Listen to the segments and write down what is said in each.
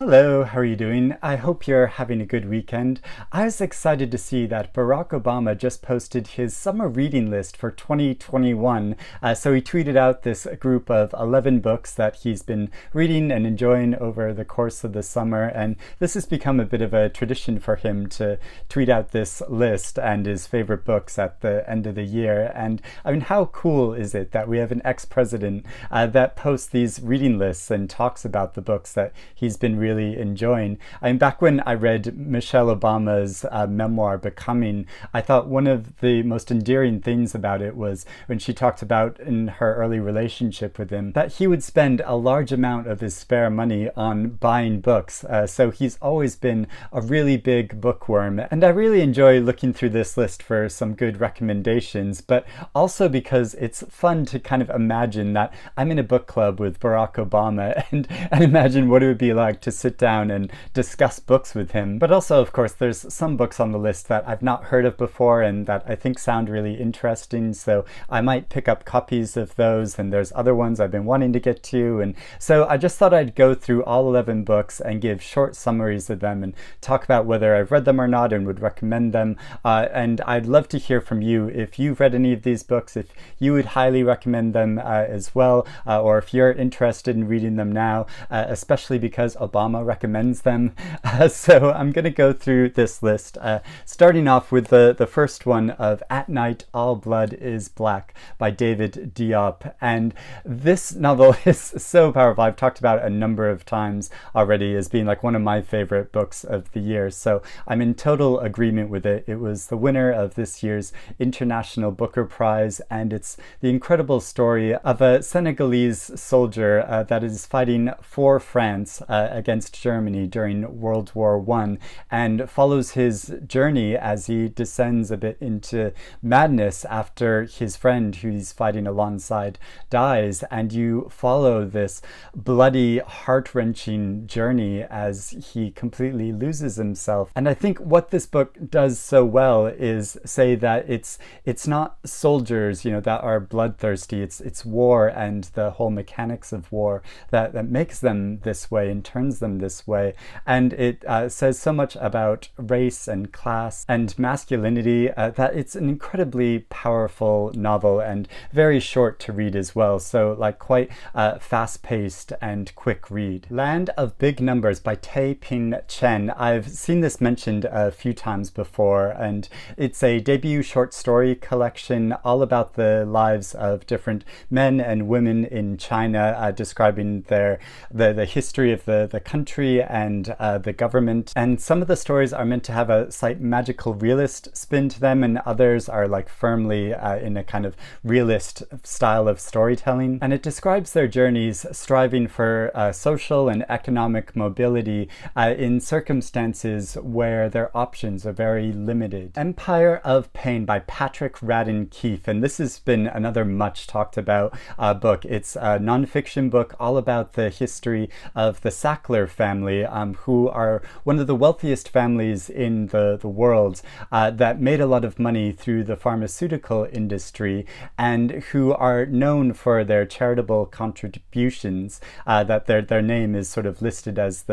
Hello, how are you doing? I hope you're having a good weekend. I was excited to see that Barack Obama just posted his summer reading list for 2021. So he tweeted out this group of 11 books that he's been reading and enjoying over the course of the summer. And this has become a bit of a tradition for him to tweet out this list and his favorite books at the end of the year. And I mean, how cool is it that we have an ex-president that posts these reading lists and talks about the books that he's been really enjoying. I mean, back when I read Michelle Obama's memoir, Becoming, I thought one of the most endearing things about it was when she talked about in her early relationship with him that he would spend a large amount of his spare money on buying books. So he's always been a really big bookworm. And I really enjoy looking through this list for some good recommendations, but also because it's fun to kind of imagine that I'm in a book club with Barack Obama and imagine what it would be like to sit down and discuss books with him. But also, of course, there's some books on the list that I've not heard of before and that I think sound really interesting, so I might pick up copies of those, and there's other ones I've been wanting to get to. And so I just thought I'd go through all 11 books and give short summaries of them and talk about whether I've read them or not and would recommend them. And I'd love to hear from you if you've read any of these books, if you would highly recommend them as well, or if you're interested in reading them now, especially because Obama recommends them. So I'm going to go through this list, starting off with the first one of At Night All Blood is Black by David Diop. And this novel is so powerful. I've talked about it a number of times already as being like one of my favorite books of the year. So I'm in total agreement with it. It was the winner of this year's International Booker Prize, and it's the incredible story of a Senegalese soldier that is fighting for France against Germany during World War I, and follows his journey as he descends a bit into madness after his friend who he's fighting alongside dies. And you follow this bloody, heart-wrenching journey as he completely loses himself. And I think what this book does so well is say that it's not soldiers, that are bloodthirsty. It's war and the whole mechanics of war that makes them this way and turns them this way. And it says so much about race and class and masculinity that it's an incredibly powerful novel and very short to read as well. So like quite fast-paced and quick read. Land of Big Numbers by Tae-Ping Chen. I've seen this mentioned a few times before, and it's a debut short story collection all about the lives of different men and women in China, describing the history of the country and the government. And some of the stories are meant to have a slight magical realist spin to them, and others are like firmly in a kind of realist style of storytelling. And it describes their journeys striving for social and economic mobility in circumstances where their options are very limited. Empire of Pain by Patrick Radden Keefe. And this has been another much talked about book. It's a nonfiction book all about the history of the Sackler family, who are one of the wealthiest families in the world, that made a lot of money through the pharmaceutical industry, and who are known for their charitable contributions, that their name is sort of listed as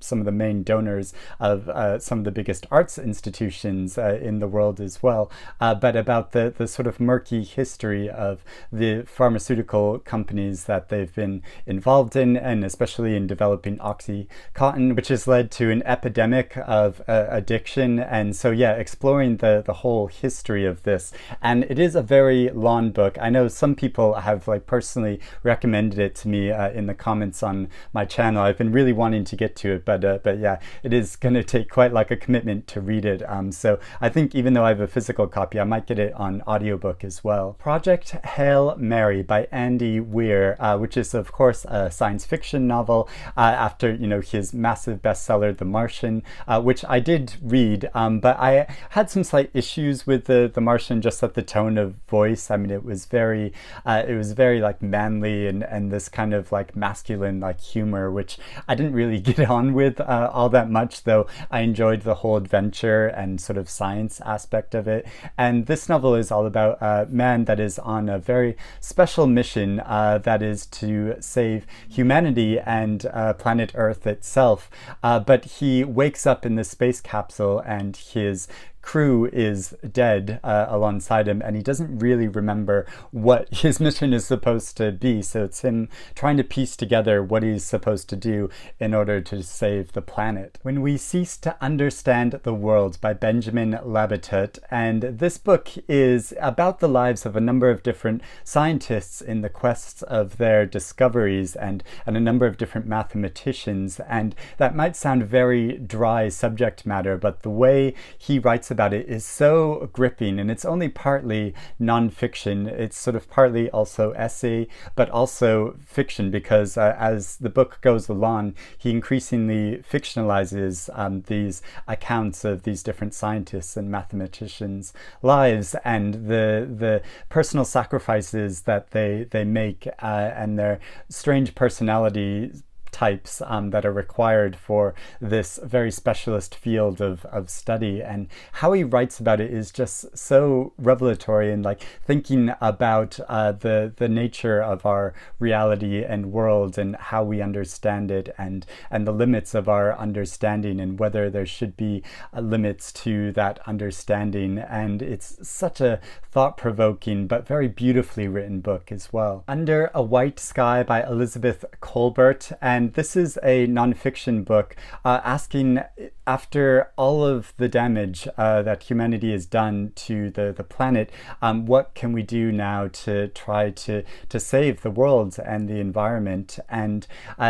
some of the main donors of some of the biggest arts institutions in the world as well, but about the sort of murky history of the pharmaceutical companies that they've been involved in, and especially in developing Oxycontin, which has led to an epidemic of addiction. And so exploring the whole history of this. And it is a very long book. I know some people have personally recommended it to me in the comments on my channel. I've been really wanting to get to it, but it is going to take quite like a commitment to read it. So I think even though I have a physical copy, I might get it on audiobook as well. Project Hail Mary by Andy Weir, which is of course a science fiction novel after his massive bestseller The Martian, which I did read, but I had some slight issues with the Martian, just at the tone of voice. I mean, it was very like manly and this kind of like masculine like humor, which I didn't really get on with all that much, though I enjoyed the whole adventure and sort of science aspect of it. And this novel is all about a man that is on a very special mission that is to save humanity and planet Earth Earth itself. But he wakes up in the space capsule and his crew is dead alongside him, and he doesn't really remember what his mission is supposed to be. So it's him trying to piece together what he's supposed to do in order to save the planet. When We Cease to Understand the World by Benjamin Labatut. And this book is about the lives of a number of different scientists in the quests of their discoveries, and a number of different mathematicians. And that might sound very dry subject matter, but the way he writes about it is so gripping, and it's only partly nonfiction. It's sort of partly also essay, but also fiction, because as the book goes along, he increasingly fictionalizes these accounts of these different scientists and mathematicians' lives, and the personal sacrifices that they make, and their strange personality types that are required for this very specialist field of study. And how he writes about it is just so revelatory, and like thinking about the nature of our reality and world, and how we understand it, and the limits of our understanding, and whether there should be limits to that understanding. And it's such a thought-provoking but very beautifully written book as well. Under a White Sky by Elizabeth Kolbert. And this is a nonfiction book asking, after all of the damage that humanity has done to the planet, what can we do now to try to save the world and the environment? And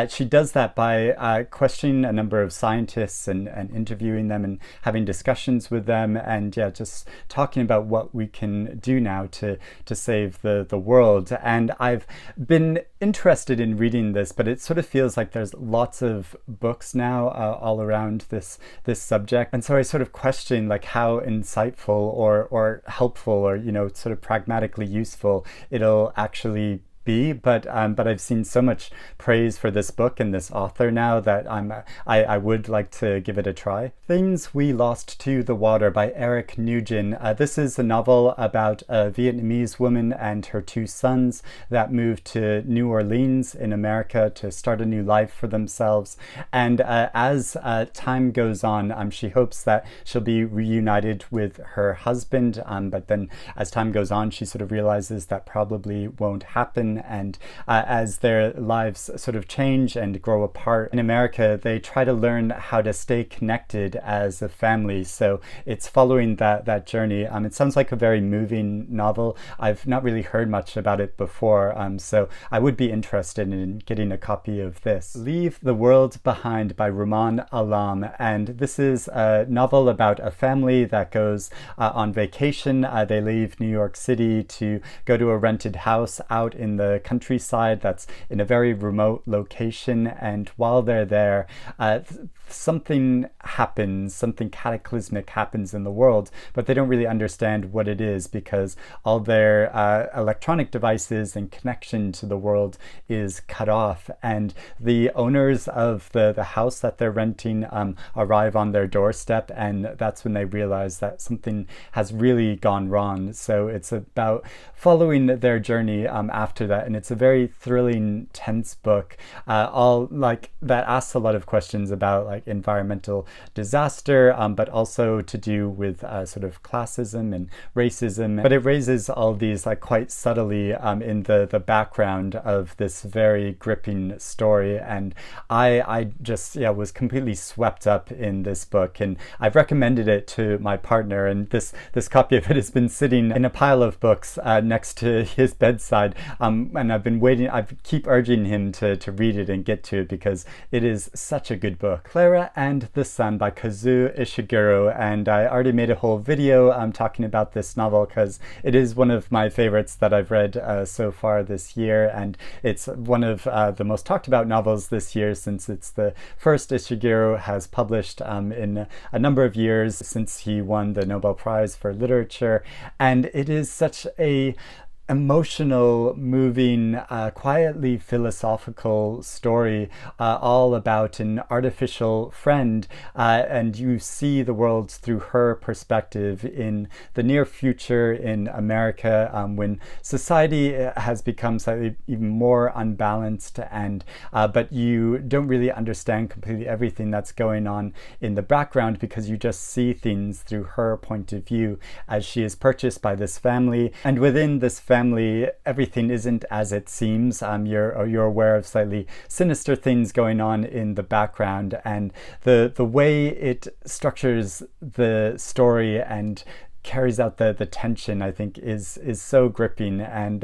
she does that by questioning a number of scientists, and interviewing them, and having discussions with them, and just talking about what we can do now to save the world. And I've been interested in reading this, but it sort of feels like there's lots of books now all around this subject, and so I sort of question like how insightful or helpful, or sort of pragmatically useful it'll actually be. But I've seen so much praise for this book and this author now that I would like to give it a try. Things We Lost to the Water by Eric Nguyen. This is a novel about a Vietnamese woman and her two sons that moved to New Orleans in America to start a new life for themselves. And as time goes on, she hopes that she'll be reunited with her husband, but then as time goes on, she sort of realizes that probably won't happen. And as their lives sort of change and grow apart in America, they try to learn how to stay connected as a family. So it's following that journey. It sounds like a very moving novel. I've not really heard much about it before, so I would be interested in getting a copy of this. Leave the World Behind by Rumaan Alam. And this is a novel about a family that goes on vacation. They leave New York City to go to a rented house out in the countryside that's in a very remote location. And while they're there, something happens, something cataclysmic happens in the world, but they don't really understand what it is, because all their electronic devices and connection to the world is cut off. And the owners of the house that they're renting arrive on their doorstep, and that's when they realize that something has really gone wrong. So it's about following their journey after that, and it's a very thrilling, tense book, all like that asks a lot of questions about like environmental disaster, but also to do with sort of classism and racism. But it raises all these like quite subtly in the background of this very gripping story. And I just was completely swept up in this book, and I've recommended it to my partner, and this copy of it has been sitting in a pile of books next to his bedside, and I've been waiting. I keep urging him to read it and get to it, because it is such a good book. Clara and the Sun by Kazuo Ishiguro. And I already made a whole video talking about this novel, because it is one of my favorites that I've read so far this year, and it's one of the most talked about novels this year, since it's the first Ishiguro has published in a number of years since he won the Nobel Prize for Literature. And it is such a emotional, moving, quietly philosophical story, all about an artificial friend, and you see the world through her perspective in the near future in America, when society has become slightly even more unbalanced, and but you don't really understand completely everything that's going on in the background because you just see things through her point of view as she is purchased by this family, and within this family everything isn't as it seems. You're aware of slightly sinister things going on in the background, and the way it structures the story and carries out the tension, I think, is so gripping, and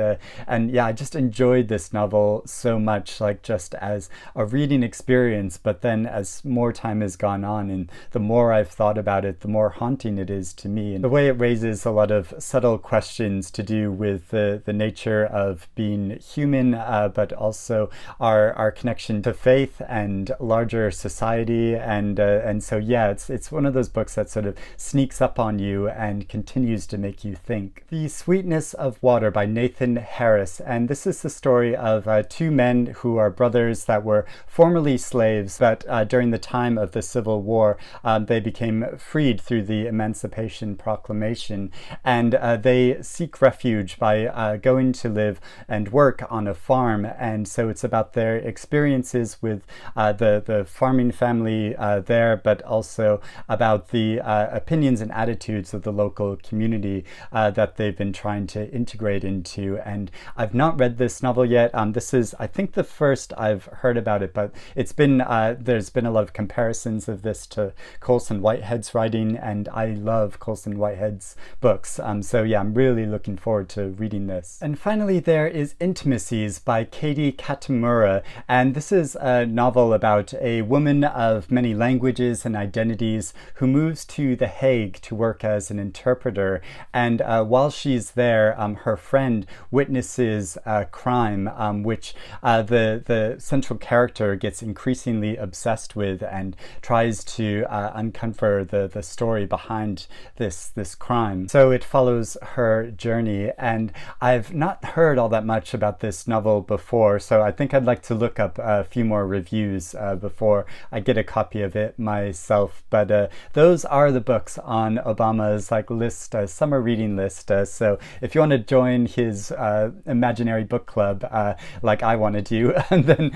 yeah, I just enjoyed this novel so much, like just as a reading experience. But then as more time has gone on and the more I've thought about it, the more haunting it is to me, and the way it raises a lot of subtle questions to do with the nature of being human, but also our connection to faith and larger society, and so yeah, it's one of those books that sort of sneaks up on you and continues to make you think. The Sweetness of Water by Nathan Harris, and this is the story of two men who are brothers that were formerly slaves, but during the time of the Civil War, they became freed through the Emancipation Proclamation, and they seek refuge by going to live and work on a farm. And so it's about their experiences with the farming family there, but also about the opinions and attitudes of the local community that they've been trying to integrate into. And I've not read this novel yet. This is, I think, the first I've heard about it, but it's been there's been a lot of comparisons of this to Colson Whitehead's writing, and I love Colson Whitehead's books. So yeah, I'm really looking forward to reading this. And finally, there is Intimacies by Katie Kitamura, and this is a novel about a woman of many languages and identities who moves to The Hague to work as an interpreter, and while she's there, her friend witnesses a crime which the central character gets increasingly obsessed with and tries to uncover the story behind this crime. So it follows her journey, and I've not heard all that much about this novel before, so I think I'd like to look up a few more reviews before I get a copy of it myself. But those are the books on Obama's list, summer reading list. So if you want to join his imaginary book club like I want to do, then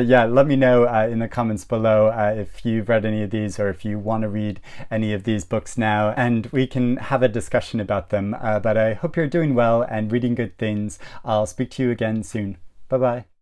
yeah, let me know in the comments below if you've read any of these or if you want to read any of these books now, and we can have a discussion about them. But I hope you're doing well and reading good things. I'll speak to you again soon. Bye bye.